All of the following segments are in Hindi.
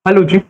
हेलो जी।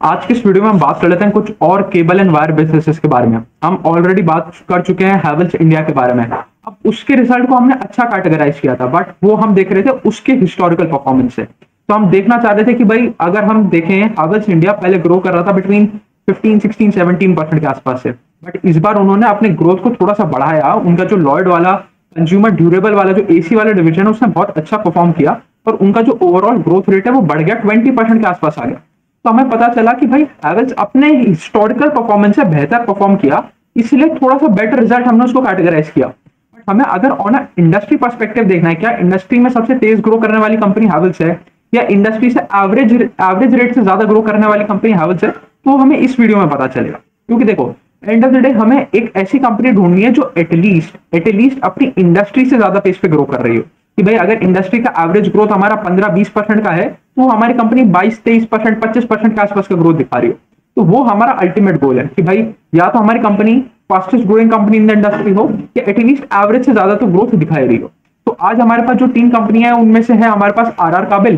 आज की इस वीडियो में हम बात कर लेते हैं कुछ और केबल एंड वायर बिजनेसेस के बारे में। हम ऑलरेडी बात कर चुके हैं हैवेल्स इंडिया के बारे में। अब उसके रिजल्ट को हमने अच्छा कैटेगराइज किया था, बट वो हम देख रहे थे उसके हिस्टोरिकल परफॉर्मेंस से। तो हम देखना चाह रहे थे कि भाई अगर हम देखें, हैवेल्स इंडिया पहले ग्रो कर रहा था बिटवीन 15, 16, 17% के आसपास से, बट इस बार उन्होंने अपने ग्रोथ को थोड़ा सा बढ़ाया। उनका जो लॉयड वाला कंज्यूमर ड्यूरेबल वाला जो एसी वाला डिवीजन है उसने बहुत अच्छा परफॉर्म किया और उनका जो ओवरऑल ग्रोथ रेट है वो बढ़ गया, 20% के आसपास आ गया। तो हमें पता चला कि भाई हैवेल्स अपने हिस्टोरिकल परफॉर्मेंस से बेहतर परफॉर्म किया, इसलिए थोड़ा सा बेटर रिजल्ट हमने उसको कैटेगराइज किया। बट हमें अगर ऑन इंडस्ट्री पर्सपेक्टिव देखना है, क्या इंडस्ट्री में सबसे तेज ग्रो करने वाली कंपनी हैवेल्स है या इंडस्ट्री से एवरेज रेट से ज्यादा ग्रो करने वाली कंपनी हैवेल्स है, तो हमें इस वीडियो में पता चलेगा। क्योंकि देखो, एंड ऑफ द डे हमें एक ऐसी कंपनी ढूंढनी है जो एटलीस्ट अपनी इंडस्ट्री से ज्यादा पेस पे ग्रो कर रही हो। कि भाई अगर इंडस्ट्री का एवरेज ग्रोथ हमारा 15-20% का है, तो हमारी कंपनी 22-23%, 25% के आसपास का ग्रोथ दिखा रही हो, तो वो हमारा अल्टीमेट गोल है कि भाई या तो हमारी company fastest growing company in the industry हो या एटलीस्ट एवरेज से ज्यादा तो ग्रोथ दिखाई रही हो। तो आज हमारे पास जो 3 कंपनियां हैं उनमें से है हमारे पास आर काबिल,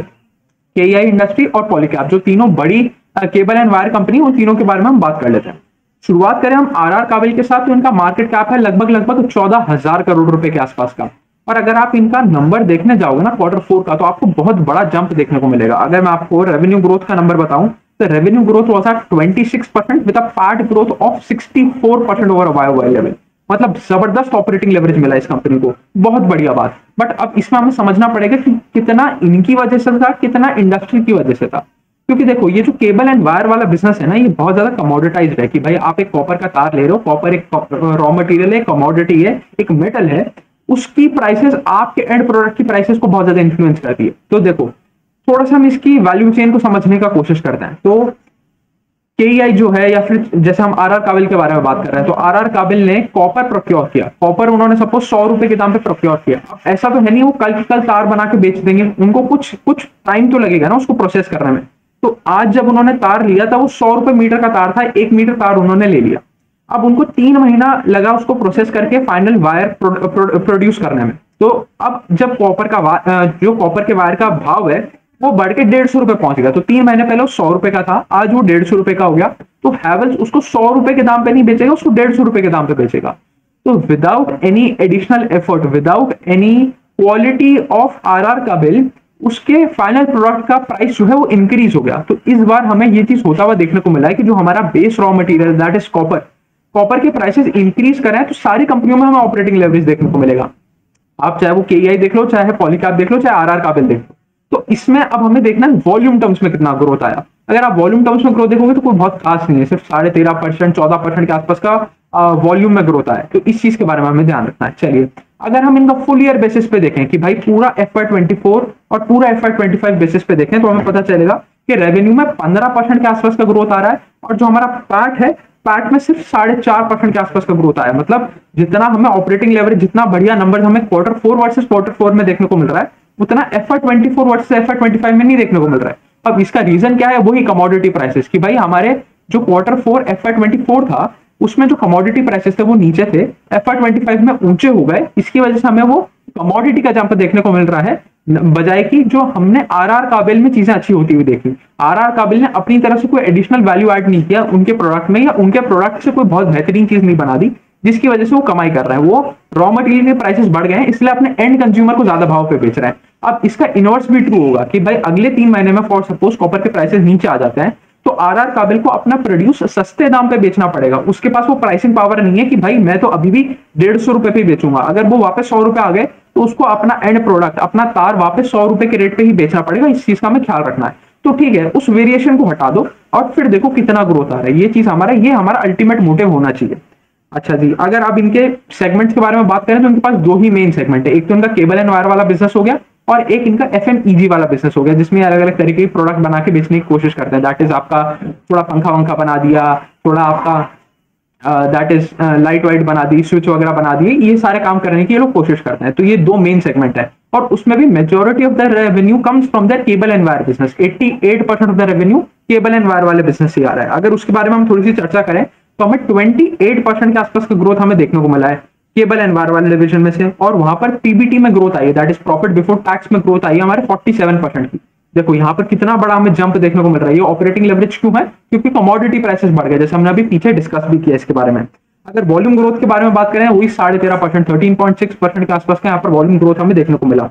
केईआई इंडस्ट्री और पॉलीकैब, जो तीनों बड़ी केबल एंड वायर कंपनी, उन तीनों के बारे में हम बात कर लेते हैं। शुरुआत करें हम आर काबिल के साथ, तो इनका मार्केट कैप है लगभग 14,000 करोड़ रुपए के आसपास का। और अगर आप इनका नंबर देखने जाओगे ना Q4 का, तो आपको बहुत बड़ा जंप देखने को मिलेगा। अगर मैं आपको रेवेन्यू ग्रोथ का नंबर बताऊं, तो revenue growth was at 26% with a PAT growth of 64% over Y level. मतलब जबरदस्त ऑपरेटिंग लेवरेज मिला इस कंपनी को, बहुत बढ़िया बात। बट अब इसमें हमें समझना पड़ेगा कि कितना इनकी वजह से था, कितना इंडस्ट्री की वजह से था। क्योंकि देखो, ये जो केबल एंड वायर वाला बिजनेस है ना, ये बहुत ज्यादा कमोडिटाइज्ड है। कि भाई आप एक कॉपर का तार ले रहे हो, कॉपर एक रॉ मटेरियल है, कमोडिटी है, एक मेटल है, उसकी प्राइसेस आपके एंड प्रोडक्ट की प्राइसेस को बहुत ज्यादा इन्फ्लुएंस करती है। तो देखो, थोड़ा सा हम इसकी वैल्यू चेन को समझने का कोशिश करते हैं। तो केईआई जो है, या फिर जैसे हम आर काबिल के बारे में बात कर रहे हैं, तो आर काबिल ने कॉपर प्रोक्योर किया। कॉपर उन्होंने सपोज 100 रुपए के दाम पे प्रोक्योर किया। अब ऐसा तो है नहीं वो कल की कल तार बना के बेच देंगे, उनको कुछ कुछ टाइम तो लगेगा ना उसको प्रोसेस करने में। तो आज जब उन्होंने तार लिया था, वो 100 रुपए मीटर का तार था, 1 मीटर तार उन्होंने ले लिया। अब उनको 3 महीना लगा उसको प्रोसेस करके फाइनल वायर प्रोड्यूस करने में। तो अब जब जो कॉपर के वायर का भाव है वो बढ़ के 150 रुपए पहुंच गया। तो 3 महीने पहले वो 100 रुपए का था, आज वो 150 रुपए का हो गया। तो हैवेल्स उसको 100 रुपए के दाम पे नहीं बेचेगा, उसको 150 रुपए के दाम पे बेचेगा। तो without any additional effort, without any quality of RR Kabel, उसके फाइनल प्रोडक्ट का प्राइस जो है वो इंक्रीज हो गया। तो इस बार हमें ये चीज होता हुआ देखने को मिला है कि जो हमारा base raw material that is copper के प्राइसेस इंक्रीज कर रहे हैं, तो सारी कंपनियों में हमें ऑपरेटिंग लेवरेज देखने को मिलेगा। आप चाहे वो केईआई देख लो, चाहे पॉलीकैब देख लो, चाहे आर काबिल देख लो। तो इसमें अब हमें देखना है वॉल्यूम टर्म्स में कितना ग्रोथ आया। अगर आप वॉल्यूम टर्म्स में ग्रोथ देखोगे तो कोई बहुत खास नहीं है, सिर्फ 13.5%, 14% के आसपास का वॉल्यूम में ग्रोथ आया। तो इस चीज के बारे में हमें ध्यान रखना है। चलिए, अगर हम इनका फुल ईयर बेसिस पे देखें कि भाई पूरा FY24 और पूरा FY25 बेसिस पे देखें, तो हमें पता चलेगा कि रेवेन्यू में 15% के आसपास का ग्रोथ आ रहा है, और जो हमारा पैट है, पैट में सिर्फ 4.5% के आसपास का ग्रोथ आया। मतलब जितना हमें ऑपरेटिंग लेवरेज, जितना बढ़िया नंबर हमें Q4 वर्सेस Q4 में देखने को मिल रहा है, उतना FY24 वर्सेस FY25 में नहीं देखने को मिल रहा है। अब इसका रीजन क्या है? वही कमोडिटी प्राइसेस। कि भाई हमारे जो Q4 FY24 था, उसमें जो कमोडिटी प्राइसेस थे वो नीचे थे, FY25 में ऊंचे हो गए। इसकी वजह से हमें वो कमोडिटी का जंप देखने को मिल रहा है, बजाय कि जो हमने आर काबिल में चीजें अच्छी होती हुई देखी। आर काबिल ने अपनी तरफ से कोई एडिशनल वैल्यू ऐड नहीं किया उनके प्रोडक्ट में, या उनके प्रोडक्ट से कोई बहुत बेहतरीन चीज नहीं बना दी जिसकी वजह से वो कमाई कर रहा है। वो रॉ मटेरियल के प्राइसेस बढ़ गए हैं, इसलिए अपने एंड कंज्यूमर को ज्यादा भाव पे बेच रहा है। अब इसका इनवर्स भी ट्रू होगा कि भाई अगले 3 महीने में फॉर सपोज कॉपर के प्राइसेस नीचे आ जाते हैं, तो आर काबिल को अपना प्रोड्यूस सस्ते दाम पे बेचना पड़ेगा। उसके पास वो प्राइसिंग पावर नहीं है कि भाई मैं तो अभी भी 150 रुपए पे बेचूंगा। अगर वो वापस 100 रुपए आ गए, तो उसको अपना एंड प्रोडक्ट, अपना तार वापस 100 रुपए के रेट पे ही बेचना पड़ेगा। इस चीज का हमें ख्याल रखना है। तो ठीक है, उस वेरिएशन को हटा दो और फिर देखो कितना ग्रोथ आ रहा है। ये हमारा अल्टीमेट मोटिव होना चाहिए। अच्छा जी, अगर आप इनके सेगमेंट्स के बारे में बात करें, तो इनके पास 2 ही मेन सेगमेंट है। एक तो इनका केबल एंड वायर वाला बिजनेस हो गया, और एक इनका FMEG वाला बिजनेस हो गया, जिसमें अलग अलग तरीके के प्रोडक्ट बना के बेचने की कोशिश करते हैं। दैट इज आपका थोड़ा पंखा वंखा बना दिया, थोड़ा आपका दैट इज लाइट वाइट बना दी, स्विच वगैरह बना दिए। ये सारे काम करने की ये लोग कोशिश करते हैं। तो ये 2 मेन सेगमेंट है, और उसमें भी majority of the revenue comes from the cable and wire business. 88% of the revenue cable and wire वाले बिजनेस से आ रहा है। अगर उसके बारे में हम थोड़ी सी चर्चा करें, तो हमें 28% के आसपास का ग्रोथ हमें देखने को मिला है केबल एंड वायर वाले डिवीजन में से। और वहां पर PBT में ग्रोथ आई है, that is profit before tax में ग्रोथ आई है हमारे 47% की, देखो यहाँ पर कितना बड़ा हमें जंप देखने को मिल रहा है। ये ऑपरेटिंग लेवरेज क्यों है? क्योंकि कमोडिटी प्राइसेस बढ़ गए, जैसे हमने अभी पीछे डिस्कस भी किया इसके बारे में। अगर वॉल्यूम ग्रोथ के बारे में बात करें, वही 13.5%, 13.6% के आसपास का यहाँ पर वॉल्यूम ग्रोथ हमें देखने को मिला।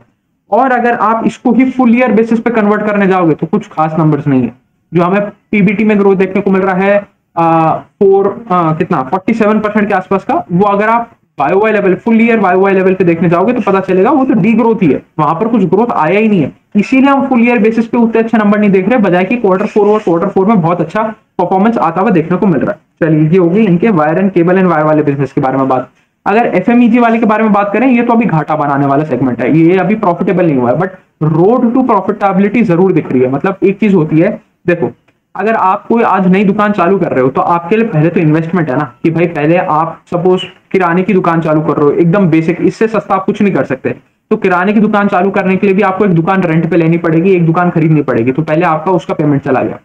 और अगर आप इसको ही फुल ईयर बेसिस पे कन्वर्ट करने जाओगे तो कुछ खास नंबर्स नहीं है। जो हमें पीबीटी में ग्रोथ देखने को मिल रहा है कितना 47% के आसपास का, वो अगर आप Y level, full year Y level पे देखने जाओगे तो पता चलेगा वो तो डी ग्रोथ ही है, वहां पर कुछ ग्रोथ आया ही नहीं है। इसीलिए हम फुल ईयर बेसिस पे उतने अच्छे नंबर नहीं देख रहे, बजाय कि Q4 और Q4 में बहुत अच्छा परफॉर्मेंस आता हुआ देखने को मिल रहा है। चलिए, ये होगी इनके wire and cable and wire वाले बिजनेस के बारे में बात। अगर एफएमईजी वाले के बारे में बात करें, ये तो अभी घाटा बनाने वाला सेगमेंट है, ये अभी प्रॉफिटेबल नहीं हुआ है, बट रोड टू प्रॉफिटेबिलिटी जरूर दिख रही है। मतलब एक चीज होती है, देखो अगर आप कोई आज नई दुकान चालू कर रहे हो तो आपके लिए पहले तो इन्वेस्टमेंट है ना, कि भाई पहले आप सपोज किराने की दुकान चालू कर रहे हो, एकदम बेसिक, इससे सस्ता आप कुछ नहीं कर सकते। तो किराने की दुकान चालू करने के लिए भी आपको एक दुकान रेंट पे लेनी पड़ेगी, एक दुकान खरीदनी पड़ेगी, तो पहले आपका उसका पेमेंट चला गया।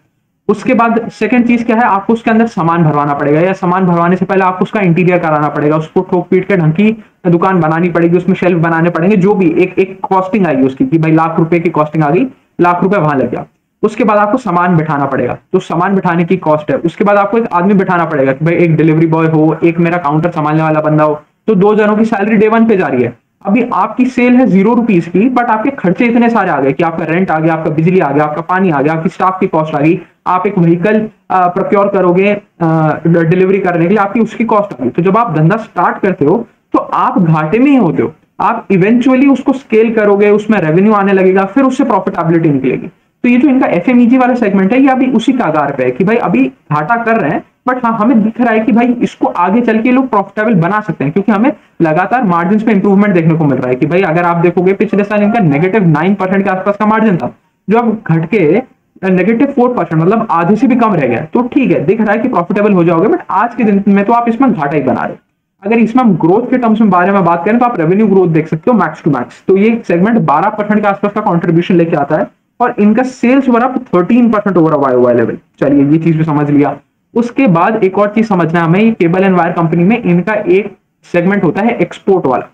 उसके बाद सेकंड चीज क्या है, आपको उसके अंदर सामान भरवाना पड़ेगा, या सामान भरवाने से पहले आपको उसका इंटीरियर कराना पड़ेगा, उसको ठोक पीट के ढंग की दुकान बनानी पड़ेगी, उसमें शेल्फ बनाने पड़ेंगे, जो भी एक कॉस्टिंग आएगी उसकी, कि भाई ₹1,00,000 की कॉस्टिंग आ गई, ₹1,00,000 वहां लग गया। उसके बाद आपको सामान बिठाना पड़ेगा, तो सामान बिठाने की कॉस्ट है। उसके बाद आपको एक आदमी बिठाना पड़ेगा, कि भाई एक डिलीवरी बॉय हो, एक मेरा काउंटर संभालने वाला बंदा हो, तो 2 जनों की सैलरी डे 1 पे जा रही है। अभी आपकी सेल है ₹0 की, बट आपके खर्चे इतने सारे आ गए कि आपका रेंट आ गया, आपका बिजली आ गया, आपका पानी आ गया, आपकी स्टाफ की कॉस्ट आ गई, आप एक व्हीकल प्रोक्योर करोगे डिलीवरी करने के लिए, आपकी उसकी कॉस्ट आ गई। तो जब आप धंधा स्टार्ट करते हो तो आप घाटे में ही होते हो, आप इवेंचुअली उसको स्केल करोगे, उसमें रेवेन्यू आने लगेगा, फिर उससे प्रॉफिटेबिलिटी निकलेगी। तो ये जो इनका एफएमईजी वाला सेगमेंट है, ये अभी उसी कागार पे है कि भाई अभी घाटा कर रहे हैं, बट हाँ हमें दिख रहा है कि भाई इसको आगे चल के लोग प्रॉफिटेबल बना सकते हैं, क्योंकि हमें लगातार मार्जिन पे इंप्रूवमेंट देखने को मिल रहा है। कि भाई अगर आप देखोगे पिछले साल इनका -9% के आसपास का मार्जिन था, जो अब घट के -4%, मतलब आधे से भी कम रह गया। तो ठीक है, दिख रहा है कि प्रॉफिटेबल हो जाओगे, बट आज के दिन में तो आप इसमें घाटा ही बना रहे हो। अगर इसमें हम ग्रोथ के टर्म्स में बारे में बात करें तो आप रेवेन्यू ग्रोथ देख सकते हो मैक्स टू मैक्स, तो ये सेगमेंट 12% के आसपास का कॉन्ट्रीब्यूशन लेके आता है, और इनका सेल्स वर अप 13% ओवर वाई लेवल। चलिए, ये चीज भी समझ लिया। उसके बाद एक और चीज समझना है हमें, ये केबल एंड वायर कंपनी में इनका एक सेगमेंट होता है एक्सपोर्ट वाला।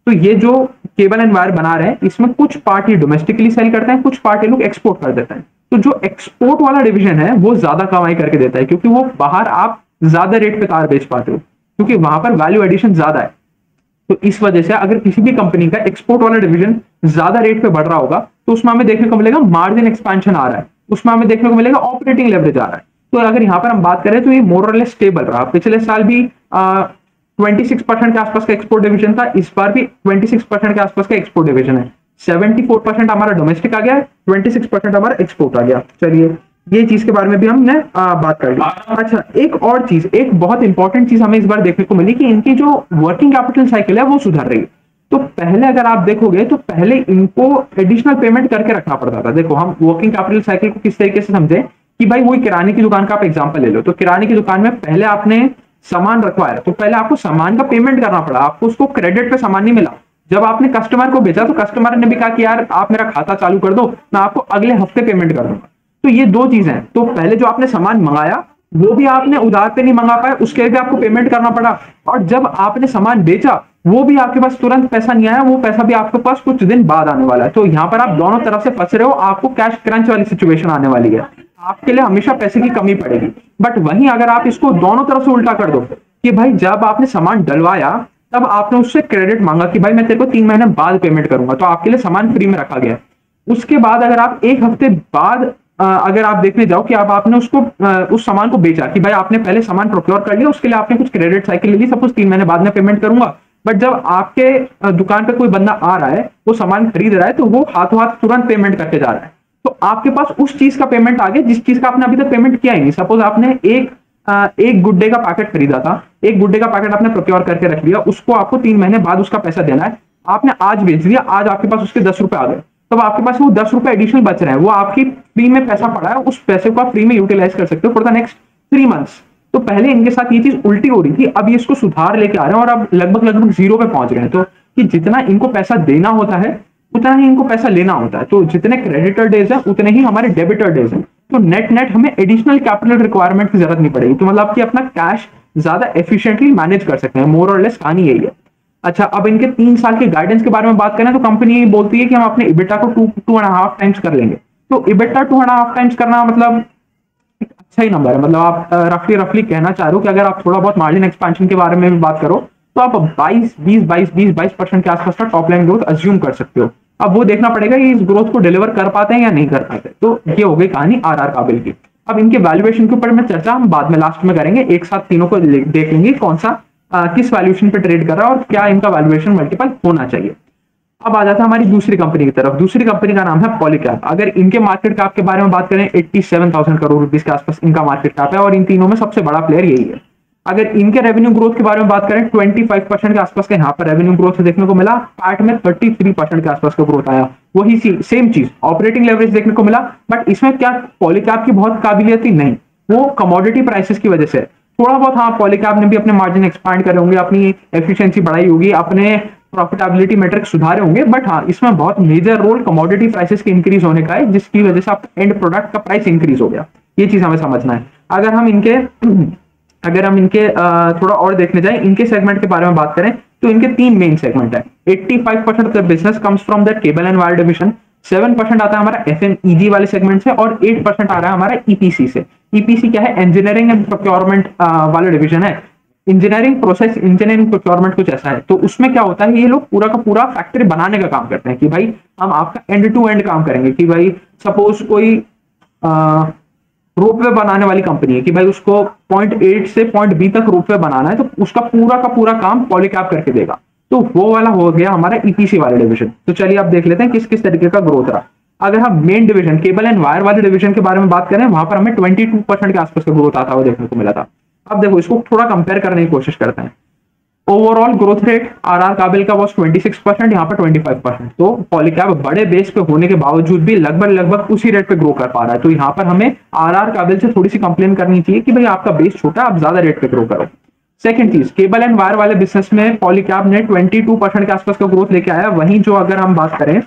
तो ये जो केबल एंड वायर बना रहे हैं, इसमें कुछ पार्ट ये डोमेस्टिकली सेल करते हैं, कुछ पार्ट ये लोग एक्सपोर्ट कर देते हैं। तो जो एक्सपोर्ट वाला डिवीजन है वो ज्यादा कमाई करके देता है, क्योंकि वो बाहर आप ज्यादा रेट पे तार बेच पाते हो, क्योंकि वहां पर वैल्यू एडिशन ज्यादा है। तो इस वजह से अगर किसी भी कंपनी का एक्सपोर्ट वाला डिवीजन ज्यादा रेट पे बढ़ रहा होगा, तो उसमें हमें देखने को मिलेगा मार्जिन एक्सपेंशन आ रहा है, उसमें हमें देखने को मिलेगा ऑपरेटिंग लेवरेज आ रहा है। तो अगर यहाँ पर हम बात करें तो ये मोर और लेस स्टेबल रहा। पिछले साल भी 26% के आसपास का एक्सपोर्ट डिवीजन था, इस बार भी 26% के आसपास का एक्सपोर्ट डिवीजन है। 74% हमारा डोमेस्टिक आ गया, 26% हमारा एक्सपोर्ट आ गया। चलिए, ये चीज के बारे में भी हमने बात कर ली। अच्छा, एक और चीज, एक बहुत इंपॉर्टेंट चीज हमें इस बार देखने को मिली कि इनकी जो वर्किंग कैपिटल साइकिल है वो सुधर रही है। तो पहले अगर आप देखोगे तो पहले इनको एडिशनल पेमेंट करके रखना पड़ता था। देखो, हम वर्किंग कैपिटल साइकिल को किस तरीके से समझे कि भाई वही किराने की दुकान का आप एग्जांपल ले लो, तो किराने की दुकान में पहले आपने सामान रखवाया, तो पहले आपको सामान का पेमेंट करना पड़ा, आपको उसको क्रेडिट पे सामान नहीं मिला। जब आपने कस्टमर को बेचा तो कस्टमर ने भी कहा कि यार आप मेरा खाता चालू कर दो, मैं आपको अगले हफ्ते पेमेंट कर दूंगा। तो ये दो चीजें हैं। तो पहले जो आपने सामान मंगाया वो भी आपने उधार पे नहीं मंगा पाए, उसके लिए भी आपको पेमेंट करना पड़ा, और जब आपने सामान बेचा वो भी आपके पास तुरंत पैसा नहीं आया, वो पैसा भी आपके पास कुछ दिन बाद आने वाला है। तो यहाँ पर आप दोनों तरफ से फंस रहे हो, आपको कैश क्रंच वाली सिचुएशन आने वाली है, आपके लिए हमेशा पैसे की कमी पड़ेगी। बट वहीं अगर आप इसको दोनों तरफ से उल्टा कर दो कि भाई जब आपने सामान डलवाया तब आपने उससे क्रेडिट मांगा कि भाई मैं तेरे को 3 महीने बाद पेमेंट करूंगा, तो आपके लिए सामान फ्री में रखा गया। उसके बाद अगर आप 1 हफ्ते बाद अगर आप देखने जाओ कि अब आपने उसको उस सामान को बेचा, कि भाई आपने पहले सामान प्रोक्योर कर लिया, उसके लिए आपने कुछ क्रेडिट साइकिल ले ली, सपोज 3 महीने बाद में पेमेंट करूंगा, बट जब आपके दुकान पे कोई बंदा आ रहा है, वो सामान खरीद रहा है, तो वो हाथों हाथ तुरंत पेमेंट करके जा रहा है, तो आपके पास उस चीज का पेमेंट आ गया जिस चीज का आपने अभी तक पेमेंट किया ही नहीं। सपोज आपने एक गुड डे का पैकेट खरीदा था, एक गुड डे का पैकेट आपने प्रोक्योर करके रख लिया, उसको आपको 3 महीने बाद उसका पैसा देना है, आपने आज बेच दिया, आज आपके पास उसके 10 रुपए आ गए, तब आपके पास वो 10 रुपए एडिशनल बच रहे हैं, वो आपकी फ्री में पैसा पड़ा है, उस पैसे को आप फ्री में यूटिलाइज कर सकते हो फॉर द नेक्स्ट 3 मंथ्स। तो पहले इनके साथ ये चीज उल्टी हो रही थी, अब ये इसको सुधार लेके आ रहे हैं और अब लगभग 0 पे पहुंच गए हैं। तो कि जितना इनको पैसा देना होता है उतना ही इनको पैसा लेना होता है, तो जितने क्रेडिटर डेज है उतने ही हमारे डेबिटर डेज हैं। तो नेट हमें एडिशनल कैपिटल रिक्वायरमेंट की जरूरत नहीं पड़ेगी, तो मतलब कि अपना कैश ज्यादा एफिशिएंटली मैनेज कर सकते हैं। मोर और लेस कहानी यही है। अच्छा, अब इनके 3 साल के गाइडेंस के बारे में बात करें तो कंपनी बोलती है कि हम अपने इबिटा को 2.5 टाइम्स कर लेंगे। तो इबिटा 2.5 टाइम्स करना मतलब एक अच्छा ही नंबर है। मतलब आप रफली कहना चाह रहे हो कि अगर आप थोड़ा बहुत मार्जिन एक्सपेंशन के बारे में भी बात करो तो आप 22% के आसपास का टॉप लाइन ग्रोथ अज्यूम कर सकते हो। अब वो देखना पड़ेगा कि इस ग्रोथ को डिलीवर कर पाते हैं या नहीं कर पाते। तो ये हो गई कहानी आरआर काबिल की। अब इनके वैल्यूएशन के ऊपर में चर्चा हम बाद में लास्ट में करेंगे, एक साथ तीनों को देख लेंगे कौन सा किस वैल्यूएशन पे ट्रेड कर रहा है और क्या इनका वैल्यूएशन मल्टीपल होना चाहिए। अब आ जाता है हमारी दूसरी कंपनी की तरफ। दूसरी कंपनी का नाम है पॉलीकैब। अगर इनके मार्केट कैप के बारे में बात करें 87,000 करोड़ रुपीस के आसपास इनका मार्केट कैप है और इन तीनों में सबसे बड़ा प्लेयर यही है। अगर इनके रेवेन्यू ग्रोथ के बारे में बात करें 25% के आसपास का यहाँ पर रेवेन्यू ग्रोथ देखने को मिला। पैट में 33% के आसपास का ग्रोथ आया। वही सेम चीज ऑपरेटिंग लेवरेज देखने को मिला। बट इसमें क्या पॉलीकैब की बहुत काबिलियत थी? नहीं, वो कमोडिटी प्राइसेस की वजह से थोड़ा बहुत, हाँ पॉलीकैब ने भी अपने मार्जिन एक्सपांड करे होंगे, अपनी एफिशिएंसी बढ़ाई होगी, अपने प्रॉफिटेबिलिटी मेट्रिक्स सुधारे होंगे। बट हाँ, इसमें बहुत मेजर रोल कमोडिटी प्राइसेस के इंक्रीज होने का है, जिसकी वजह से आपका एंड प्रोडक्ट का प्राइस इंक्रीज हो गया। ये चीज हमें समझना है। अगर हम इनके थोड़ा और देखने जाए, इनके सेगमेंट के बारे में बात करें तो इनके 3 मेन सेगमेंट है। 85% of the business comes from the cable and wire division, 7% आता है हमारा एफएमईजी वाले सेगमेंट से और 8% आ रहा है हमारा ईपीसी से। ईपीसी क्या है? इंजीनियरिंग एंड प्रोक्योरमेंट वाला डिवीजन है। इंजीनियरिंग प्रोसेस, इंजीनियरिंग प्रोक्योरमेंट कुछ ऐसा है। तो उसमें क्या होता है, ये लोग पूरा का पूरा फैक्ट्री बनाने का काम करते हैं कि भाई हम आपका एंड टू एंड काम करेंगे। कि भाई सपोज कोई रोपवे बनाने वाली कंपनी है कि भाई उसको पॉइंट ए से पॉइंट बी तक रोपवे बनाना है, तो उसका पूरा का पूरा काम पॉलीकैब करके देगा। तो वो वाला हो गया हमारा ईपीसी वाला डिवीजन। तो चलिए आप देख लेते हैं किस किस तरीके का ग्रोथ रहा। अगर हम main division cable and wire वाले डिवीजन के बारे में बात करें, वहां पर हमें 22% के आसपास का ग्रोथ आता हुआ देखने को मिला था। अब देखो इसको थोड़ा कंपेयर करने की कोशिश करते हैं। ओवरऑल ग्रोथ रेट आरआर काबिल का वॉज 26%, यहाँ पर 25%। तो पॉलीकैब बड़े बेस पे होने के बावजूद भी लगभग उसी रेट पे ग्रो कर पा रहा है। तो यहाँ पर हमें आरआर काबिल से थोड़ी सी कंप्लेन करनी चाहिए कि भाई आपका बेस छोटा, आप ज्यादा रेट पे ग्रो करो। सेकंड चीज, केबल एंड वायर वाले बिजनेस में पॉलीकैब ने 22% के आसपास का ग्रोथ लेके आया। वहीं जो अगर हम बात करें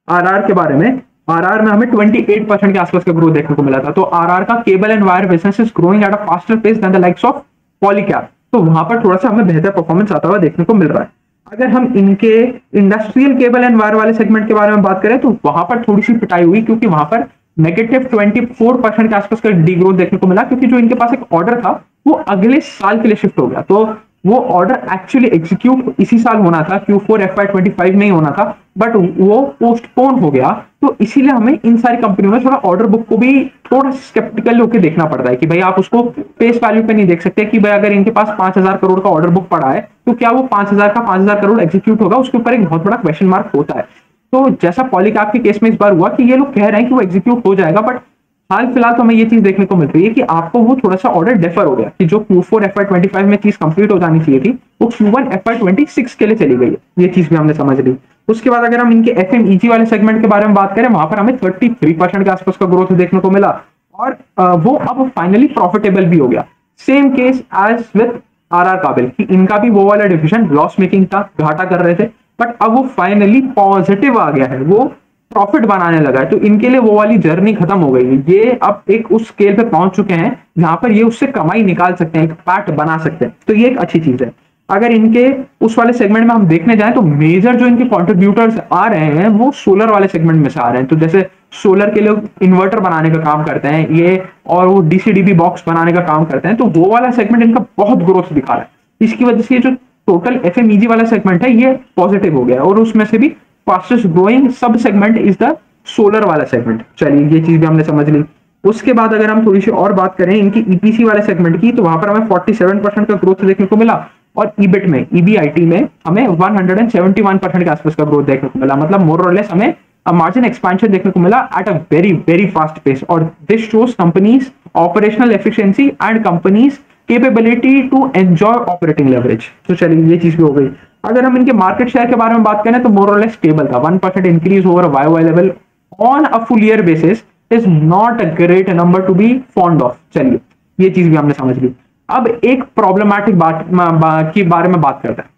आरआर के बारे में, आरआर में हमें 28% के आसपास का ग्रोथ देखने को मिला था। तो आरआर का cable and wire business is growing at a faster pace than the likes of Polycab. तो वहां पर थोड़ा सा हमें बेहतर परफॉर्मेंस आता हुआ देखने को मिल रहा है। अगर हम इनके इंडस्ट्रियल केबल एंड वायर वाले सेगमेंट के बारे में बात करें तो वहां पर थोड़ी सी पिटाई हुई, क्योंकि वहां पर -24% के आसपास का डी ग्रोथ देखने को मिला। क्योंकि जो इनके पास एक ऑर्डर था वो अगले साल के लिए शिफ्ट हो गया। तो वो ऑर्डर एक्चुअली एग्जीक्यूट इसी साल होना था, Q4 FY25 में ही होना था, बट वो पोस्टपोन हो गया। तो इसीलिए हमें इन सारी कंपनियों में थोड़ा ऑर्डर बुक को भी थोड़ा स्केप्टिकल होकर देखना पड़ता है कि भाई आप उसको फेस वैल्यू पे नहीं देख सकते कि भाई अगर इनके पास 5,000 करोड़ का ऑर्डर बुक पड़ा है तो क्या वो 5,000 का 5,000 करोड़ एग्जीक्यूट होगा, उसके ऊपर एक बहुत बड़ा क्वेश्चन मार्क होता है। तो जैसा पॉलीकैब के केस में इस बार हुआ कि ये लोग कह रहे हैं कि वो एग्जीक्यूट हो जाएगा, बट हाल फिलहाल तो हमें ये चीज देखने को मिल रही है कि आपको वो थोड़ा सा ऑर्डर डेफर हो गया कि जो Q4 FY25 में चीज कंप्लीट हो जानी चाहिए थी वो Q1 FY26 के लिए चली गई है। ये चीज भी हमने समझ ली। उसके बाद अगर हम इनके एफएमईजी वाले सेगमेंट के बारे में बात करें, वहां पर हमें 33% के आसपास का ग्रोथ देखने को मिला और वो अब फाइनली प्रॉफिटेबल भी हो गया। Same case as with RR Kabel कि इनका भी वो वाला डिविजन लॉस मेकिंग था, घाटा कर रहे थे, बट अब वो फाइनली पॉजिटिव आ गया है, वो प्रॉफिट बनाने लगा है। तो इनके लिए वो वाली जर्नी खत्म हो गई है। ये अब एक उस स्केल पे पहुंच चुके हैं जहां पर ये उससे कमाई निकाल सकते हैं, एक पैट बना सकते हैं। तो ये एक अच्छी चीज है। अगर इनके उस वाले सेगमेंट में हम देखने जाएं तो मेजर जो इनके कंट्रीब्यूटर्स आ रहे हैं वो सोलर वाले सेगमेंट में से आ रहे हैं। तो जैसे सोलर के लोग इन्वर्टर बनाने का काम करते हैं ये, और वो डीसीडीबी बॉक्स बनाने का काम करते हैं। तो वो वाला सेगमेंट इनका बहुत ग्रोथ दिखा रहा है। इसकी वजह से जो टोटल एफएमईजी वाला सेगमेंट है ये पॉजिटिव हो गया और उसमें से भी फास्टेस्ट ग्रोइंग सब सेगमेंट इज द सोलर वाला सेगमेंट। चलिए ये चीज भी हमने समझ ली। उसके बाद अगर हम थोड़ी सी और बात करें इनकी ईपीसी वाले सेगमेंट की, तो वहां पर हमें 47% का ग्रोथ देखने को मिला और ईबिट में, ईबीआईटी में हमें 171% के आसपास का ग्रोथ देखने को मिला। मतलब मोर और लेस हमें मार्जिन एक्सपेंशन देखने को मिला at a very very fast pace. और this shows companies operational efficiency and companies capability to enjoy operating leverage. तो चलिए ये चीज भी हो गई। अगर हम इनके मार्केट शेयर के बारे में बात करें तो मोर और लेस स्टेबल था। 1% increase over Y level on a full year basis is not a great number to be fond of. चलिए ये चीज भी हमने समझ ली। अब एक प्रॉब्लमैटिक बात के बारे में बात करते हैं।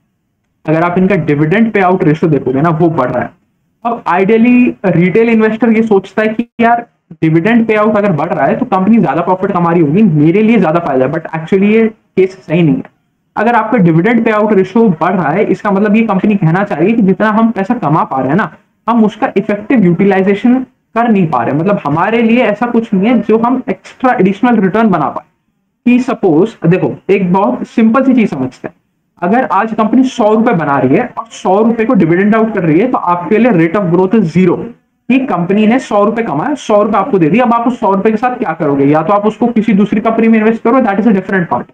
अगर आप इनका डिविडेंड पे आउट रेशियो देखोगे ना, वो बढ़ रहा है। अब आइडियली रिटेल इन्वेस्टर ये सोचता है कि यार डिविडेंड पे आउट अगर बढ़ रहा है तो कंपनी ज्यादा प्रॉफिट कमा रही होगी, मेरे लिए ज्यादा फायदा है। बट एक्चुअली ये केस सही नहीं है। अगर आपका डिविडेंड पे आउट रेशियो बढ़ रहा है, इसका मतलब ये कंपनी कहना चाह रही है कि जितना हम पैसा कमा पा रहे हैं ना, हम उसका इफेक्टिव यूटिलाइजेशन कर नहीं पा रहे, मतलब हमारे लिए ऐसा कुछ नहीं है जो हम एक्स्ट्रा एडिशनल रिटर्न बना पाए। कि सपोज देखो, एक बहुत सिंपल सी चीज समझते हैं, अगर आज कंपनी 100 रुपए बना रही है और 100 रुपए को डिविडेंड आउट कर रही है, तो आपके लिए रेट ऑफ ग्रोथ इज 0। कि कंपनी ने 100 रुपए कमाए, 100 रुपए आपको दे दिया, अब आप उस 100 रुपए के साथ क्या करोगे? या तो आप उसको किसी दूसरी कंपनी में इन्वेस्ट करो, that is a different part.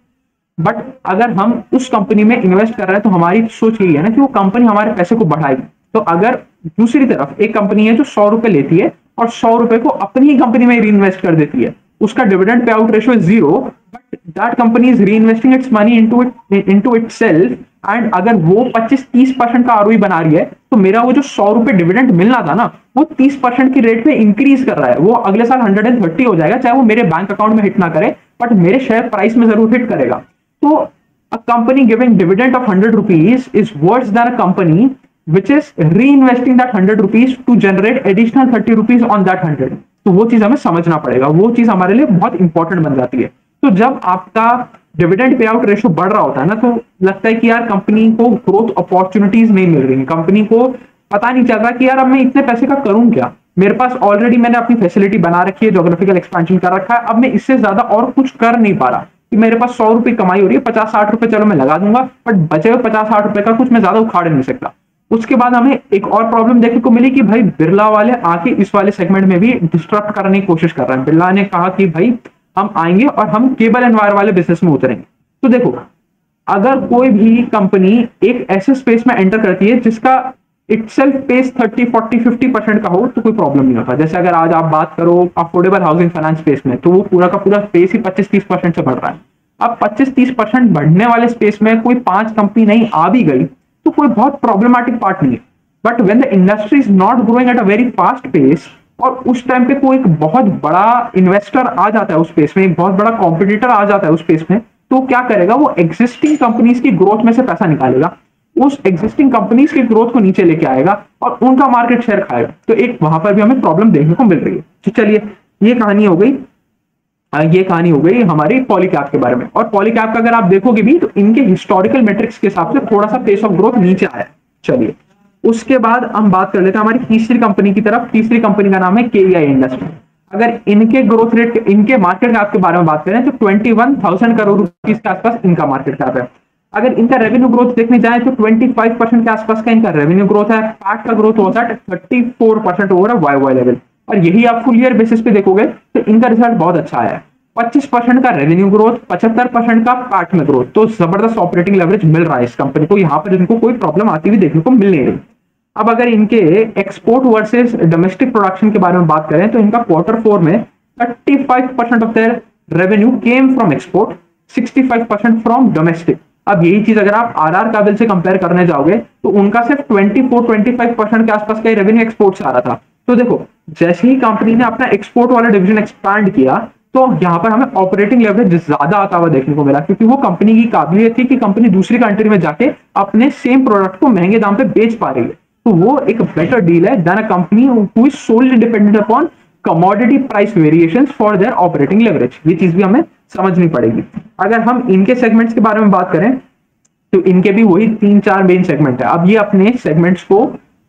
But अगर हम उस कंपनी में इन्वेस्ट कर रहे हैं तो हमारी सोच यही है ना कि वो कंपनी हमारे पैसे को बढ़ाएगी। तो अगर दूसरी तरफ एक कंपनी है जो 100 रुपए लेती है और 100 रुपए को अपनी ही कंपनी में री इन्वेस्ट कर देती है, उसका dividend pay out ratio is 0, but that company is री investing it's money into itself, and अगर वो 25-30% का आरओई बना रही है, तो मेरा वो जो 100 रुपए डिविडेंड मिलना था ना, वो 30% की रेट पे इंक्रीज कर रहा है। वो अगले साल 130 हो जाएगा, चाहे वो मेरे बैंक अकाउंट में हिट ना करे, बट मेरे शेयर प्राइस में जरूर हिट करेगा। तो a company giving dividend of 100 rupees is worse than a company which is reinvesting that 100 rupees to generate additional 30 rupees on that 100। तो वो चीज हमें समझना पड़ेगा, वो चीज हमारे लिए बहुत इंपॉर्टेंट बन जाती है। तो जब आपका डिविडेंड पे आउट रेशियो बढ़ रहा होता है ना, तो लगता है कि यार कंपनी को ग्रोथ अपॉर्चुनिटीज नहीं मिल रही है, कंपनी को पता नहीं चल रहा कि यार अब मैं इतने पैसे का करूं क्या, मेरे पास ऑलरेडी मैंने अपनी फैसिलिटी बना रखी है, ज्योग्राफिकल एक्सपेंशन कर रखा है, अब मैं इससे ज्यादा और कुछ कर नहीं पा रहा। कि मेरे पास 100 रुपए कमाई हो रही है, 50-60 रुपए चलो मैं लगा दूंगा, बट बचे हुए 50-60 रुपए का कुछ मैं ज्यादा उखाड़ नहीं सकता। उसके बाद हमें एक और प्रॉब्लम देखने को मिली कि भाई बिरला वाले आके इस वाले सेगमेंट में भी डिस्टर्ब करने की कोशिश कर रहे हैं। बिरला ने कहा कि भाई हम आएंगे और हम केबल एंड वायर वाले बिजनेस में उतरेंगे। तो देखो, अगर कोई भी कंपनी एक ऐसे स्पेस में एंटर करती है जिसका इटसेल्फ पेस 30-40-50% का हो, तो कोई प्रॉब्लम नहीं होता। जैसे अगर आज आप बात करो अफोर्डेबल हाउसिंग फाइनेंस स्पेस में, तो वो पूरा का पूरा स्पेस ही 25-30% से बढ़ रहा है। अब 25-30% बढ़ने वाले स्पेस में कोई 5 कंपनी नहीं आ भी गई तो कोई बहुत प्रॉब्लमेटिक पार्ट नहीं है। But when the industry is not growing at a very fast pace, और उस टाइम पे कोई एक बहुत बड़ा इन्वेस्टर आ जाता है उस स्पेस में, एक बहुत बड़ा कॉम्पिटिटर आ जाता है उस स्पेस में, तो क्या करेगा? वो एग्जिस्टिंग कंपनीज की ग्रोथ में से पैसा निकालेगा, उस एग्जिस्टिंग कंपनीज की ग्रोथ को नीचे लेके आएगा और उनका मार्केट शेयर खाएगा। तो एक वहां पर भी हमें प्रॉब्लम देखने को मिल रही है। तो चलिए, ये कहानी हो गई, ये कहानी हो गई हमारी पॉलीकैब के बारे में। और पॉलीकैब का अगर आप देखोगे भी तो इनके हिस्टोरिकल मेट्रिक्स के हिसाब से थोड़ा सा पेस ऑफ ग्रोथ नीचे आया है। चलिए, उसके बाद हम बात कर लेते हैं हमारी तीसरी कंपनी की तरफ। तीसरी कंपनी का नाम है केईआई इंडस्ट्री। अगर इनके ग्रोथ रेट, इनके मार्केट कैप के बारे में बात करें तो 21,000 करोड़ रुपीस के आसपास इनका मार्केट कैप है। अगर इनका रेवेन्यू ग्रोथ देखने जाए तो 25% के आसपास का इनका रेवेन्यू ग्रोथ है। पैट का ग्रोथ होता है 34% ओवर वाई लेवल। और यही आप फुल ईयर बेसिस पे देखोगे तो इनका रिजल्ट बहुत अच्छा है। 25% का रेवेन्यू ग्रोथ, 75% का पैट में ग्रोथ। तो जबरदस्त ऑपरेटिंग लेवरेज मिल रहा है इस कंपनी को, यहाँ पर इनको कोई प्रॉब्लम आती हुई देखने को मिल नहीं रही। अब अगर इनके एक्सपोर्ट वर्सेस डोमेस्टिक प्रोडक्शन के बारे में बात करें तो इनका Q4 में 35% of their revenue came from export, 65% from domestic. अब यही चीज अगर आप आरआर काबिल से कंपेयर करने जाओगे तो उनका सिर्फ 24-25% के आसपास का रेवेन्यू एक्सपोर्ट से आ रहा था। तो देखो, जैसे ही कंपनी ने अपना एक्सपोर्ट वाला डिवीजन एक्सपैंड किया तो यहाँ पर हमें ऑपरेटिंग लेवरेज ज्यादा आता हुआ देखने को मिला, क्योंकि वो कंपनी की काबिलियत थी कि कंपनी दूसरी कंट्री में जाके अपने सेम प्रोडक्ट को महंगे दाम पे बेच पा रही है। तो वो एक बेटर डील है than a company who is solely dependent upon commodity price variations for their operating leverage. ये चीज भी हमें समझनी पड़ेगी। अगर हम इनके सेगमेंट्स के बारे में बात करें तो इनके भी वही 3-4 मेन सेगमेंट है। अब ये अपने सेगमेंट्स को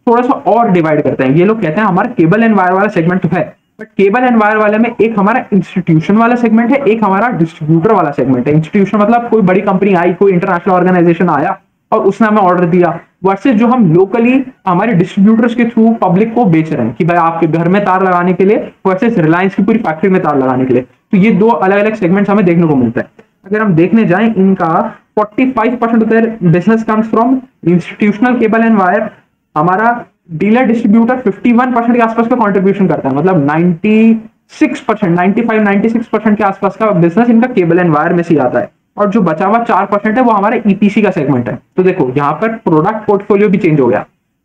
थोड़ा सा और डिवाइड करते हैं। ये लोग कहते हैं हमारा केबल एंड वायर वाला सेगमेंट तो है, बट केबल एंड वायर वाले में एक हमारा इंस्टीट्यूशन वाला सेगमेंट है, एक हमारा डिस्ट्रीब्यूटर वाला सेगमेंट है। इंस्टीट्यूशन मतलब कोई बड़ी कंपनी आई, कोई इंटरनेशनल ऑर्गेनाइजेशन आया और उसने हमें ऑर्डर दिया, वर्सेस जो हम लोकली हमारे डिस्ट्रीब्यूटर्स के थ्रू पब्लिक को बेच रहे हैं कि भाई आपके घर में तार लगाने के लिए, वर्सेस रिलायंस की पूरी फैक्ट्री में तार लगाने के लिए। तो ये दो अलग अलग सेगमेंट्स हमें देखने को मिलता है। अगर हम देखने जाएं, इनका 45% of their business comes from institutional cable and wire. हमारा डीलर डिस्ट्रीब्यूटर 51% के आसपास का कंट्रीब्यूशन करता है, मतलब 95-96% के आसपास का बिजनेस इनका केबल एंड वायर में से आता है। और जो बचा हुआ 4% है वो हमारा ईपीसी का सेगमेंट है। तो देखो, यहाँ पर प्रोडक्ट पोर्टफोलियो भी चेंज हो गया।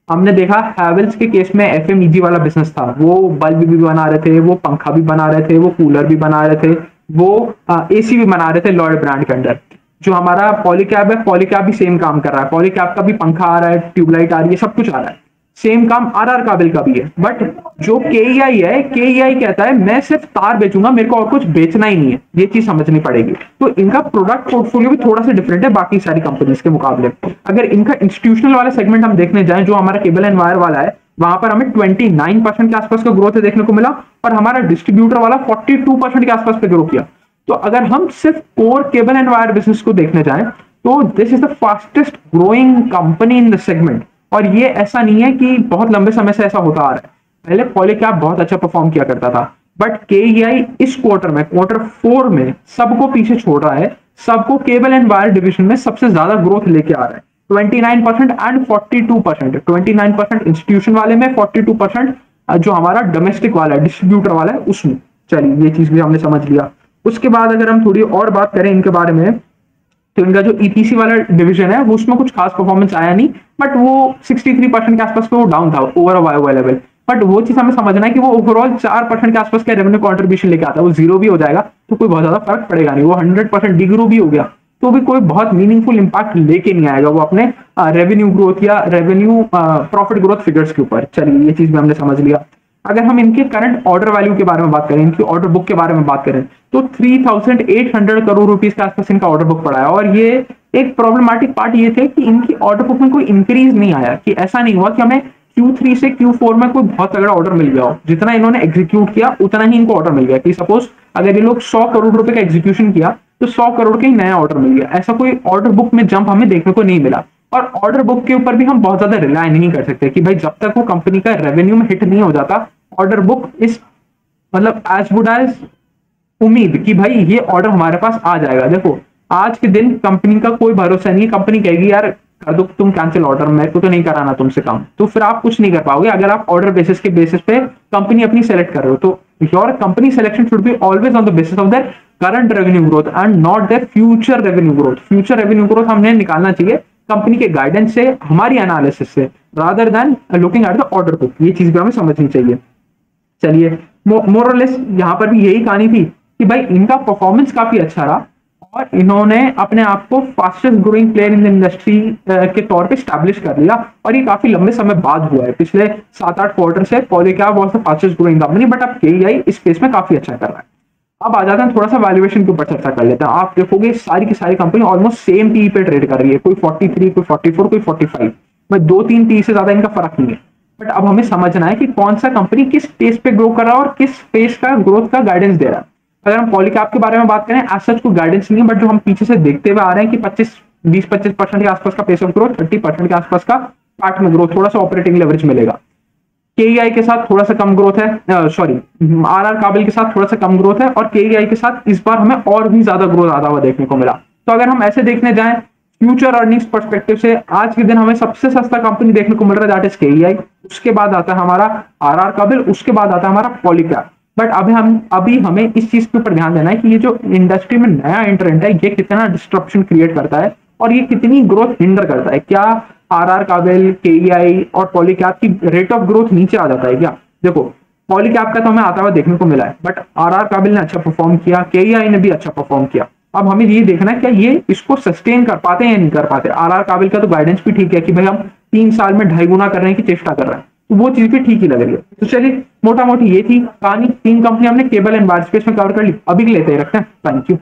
हमने देखा हैवेल्स के केस में एफएमईजी वाला बिजनेस था, वो बल्ब भी बना रहे थे, वो पंखा भी बना रहे थे, वो कूलर भी बना रहे थे, वो एसी भी बना रहे थे लॉयड ब्रांड के अंडर। जो हमारा पॉलीकैब है, पॉलीकैब भी सेम काम कर रहा है, पॉलीकैब का भी पंखा आ रहा है, ट्यूबलाइट आ रही है, सब कुछ आ रहा है। सेम काम आरआर काबिल का भी है। बट जो केईआई है, केईआई कहता है मैं सिर्फ तार बेचूंगा, मेरे को और कुछ बेचना ही नहीं है। ये चीज समझनी पड़ेगी। तो इनका प्रोडक्ट पोर्टफोलियो भी थोड़ा सा डिफरेंट है बाकी सारी कंपनीज के मुकाबले। अगर इनका इंस्टीट्यूशनल वाला सेगमेंट हम देखने जाएं, जो हमारा केबल एंड वायर वाला है, वहां पर हमें 29% के आसपास का ग्रोथ देखने को मिला और हमारा डिस्ट्रीब्यूटर वाला 42% के आसपास पे ग्रो किया। तो अगर हम सिर्फ core cable and wire business को देखने जाएं तो this is the fastest growing company in the segment. और ये ऐसा नहीं है कि बहुत लंबे समय से ऐसा होता आ रहा है, पहले पॉलीकैब बहुत अच्छा परफॉर्म किया करता था, बट केईआई इस क्वार्टर में, Q4 में सबको पीछे छोड़ रहा है, सबको केबल एंड वायर डिवीजन में सबसे ज्यादा ग्रोथ लेके आ रहा है 29% एंड 42%। 29% इंस्टीट्यूशन वाले में, 42% जो हमारा डोमेस्टिक वाला है, डिस्ट्रीब्यूटर वाला है उसमें। चलिए ये चीज भी हमने समझ लिया। उसके बाद अगर हम थोड़ी और बात करें इनके बारे में, तो इनका जो ईपीसी वाला डिवीजन है वो उसमें कुछ खास परफॉर्मेंस आया नहीं, बट वो 63% के आसपास पे वो डाउन था ओवर वाई लेवल। बट वो चीज हमें समझना है कि वो ओवरऑल 4% के आसपास का रेवेन्यू कंट्रीब्यूशन लेके आता है, वो जीरो भी हो जाएगा तो कोई बहुत ज्यादा फर्क पड़ेगा नहीं, वो 100% डिग्रो भी हो गया तो भी कोई बहुत मीनिंगफुल इंपैक्ट लेके नहीं आएगा वो अपने रेवेन्यू ग्रोथ या रेवेन्यू प्रॉफिट ग्रोथ फिगर्स के ऊपर। चलिए ये चीज भी हमने समझ लिया। अगर हम इनके करंट ऑर्डर वैल्यू के बारे में बात करें, इनकी ऑर्डर बुक के बारे में बात करें, तो 3800 करोड़ रुपीस के आसपास इनका ऑर्डर बुक पड़ा है। और ये एक प्रॉब्लमैटिक पार्ट ये थे कि इनकी ऑर्डर बुक में कोई इंक्रीज नहीं आया, कि ऐसा नहीं हुआ कि हमें Q3 से Q4 में कोई बहुत तगड़ा ऑर्डर मिल गया हो, जितना इन्होंने एग्जीक्यूट किया उतना ही इनको ऑर्डर मिल गया। कि सपोज अगर ये लोग 100 करोड़ रुपए का एग्जीक्यूशन किया तो 100 करोड़ का ही नया ऑर्डर मिल गया, ऐसा कोई ऑर्डर बुक में जंप हमें देखने को नहीं मिला। और ऑर्डर बुक के ऊपर भी हम बहुत ज्यादा रिलाय नहीं कर सकते कि भाई जब तक वो कंपनी का रेवेन्यू में हिट नहीं हो जाता, ऑर्डर बुक इस मतलब एज गुड एज उम्मीद कि भाई ये ऑर्डर हमारे पास आ जाएगा। देखो आज के दिन कंपनी का कोई भरोसा नहीं है, कंपनी कहेगी यार कर दो तुम कैंसिल ऑर्डर, मेरे को तो नहीं कराना तुमसे काम, तो फिर आप कुछ नहीं कर पाओगे। अगर आप ऑर्डर बेसिस के बेसिस पे कंपनी अपनी सेलेक्ट कर रहे हो तो your company selection should be always on the basis of their current revenue growth and not their future revenue growth. Future revenue growth हमने निकालना चाहिए कंपनी के गाइडेंस से, हमारी एनालिसिस से, rather than looking at the order book. ये चीज भी हमें समझनी चाहिए। चलिए मोर और लेस यहाँ पर भी यही कहानी थी कि भाई इनका परफॉर्मेंस काफी अच्छा रहा और इन्होंने अपने आप को fastest growing player in the industry के तौर पे स्टैब्लिश कर लिया। और ये काफी लंबे समय बाद हुआ है, पिछले 7-8 क्वार्टर से Polycab was the fastest growing company, but अब केईआई इस स्पेस में काफी अच्छा कर रहा है। अब आ जाते हैं थोड़ा सा वैल्यूएशन के ऊपर चर्चा कर लेते हैं। आप देखोगे सारी की सारी कंपनी ऑलमोस्ट सेम पी पे ट्रेड कर रही है, कोई 43, कोई 44, कोई 45, में 2-3 पी से ज्यादा इनका फर्क नहीं है। बट अब हमें समझना है कि कौन सा कंपनी किस पेस पे ग्रो कर रहा है और किस पेस का ग्रोथ का गाइडेंस दे रहा है। अगर हम पॉलीकैब के बारे में बात करें, एज सच कोई गाइडेंस नहीं है, बट जो हम पीछे से देखते हुए आ रहे हैं कि 20-25% के आसपास का पेस ऑफ ग्रोथ, 30% के आसपास का पार्ट में ग्रोथ, थोड़ा सा ऑपरेटिंग लेवरेज मिलेगा। केईआई के साथ थोड़ा सा कम ग्रोथ है, सॉरी आरआर काबिल के साथ थोड़ा सा कम ग्रोथ है, और केईआई के साथ इस बार हमें और भी ज्यादा ग्रोथ आता हुआ देखने को मिला। तो अगर हम ऐसे देखने जाएं फ्यूचर अर्निंग्स पर्सपेक्टिव से, आज के दिन हमें सबसे सस्ता कंपनी देखने को मिल रहा है, दैट इज केईआई। उसके बाद आता है हमारा आरआर काबिल, उसके बाद आता है हमारा पॉलीकैब। बट अभी हमें इस चीज के ऊपर ध्यान देना है कि ये जो इंडस्ट्री में नया एंट्रेंट है ये कितना डिस्ट्रप्शन क्रिएट करता है और ये कितनी ग्रोथ हिंडर करता है। क्या आरआर काबिल, केईआई और पॉलीकैब की रेट ऑफ ग्रोथ नीचे आ जाता है क्या? देखो पॉलीकैब का तो हमें आता हुआ देखने को मिला है, बट आरआर काबिल ने अच्छा परफॉर्म किया, केईआई ने भी अच्छा परफॉर्म किया। अब हमें ये देखना है क्या ये इसको सस्टेन कर पाते हैं या नहीं कर पाते। आरआर काबिल का तो गाइडेंस भी ठीक है कि भाई हम 3 साल में 2.5 गुना करने की चेष्टा कर रहे हैं, तो वो चीज भी ठीक ही लग रही है। तो चलिए मोटा मोटी ये थी कहानी, 3 कंपनी हमने केबल एंड वायर स्पेस में कवर कर ली। अभी के लेते रखते हैं, थैंक यू।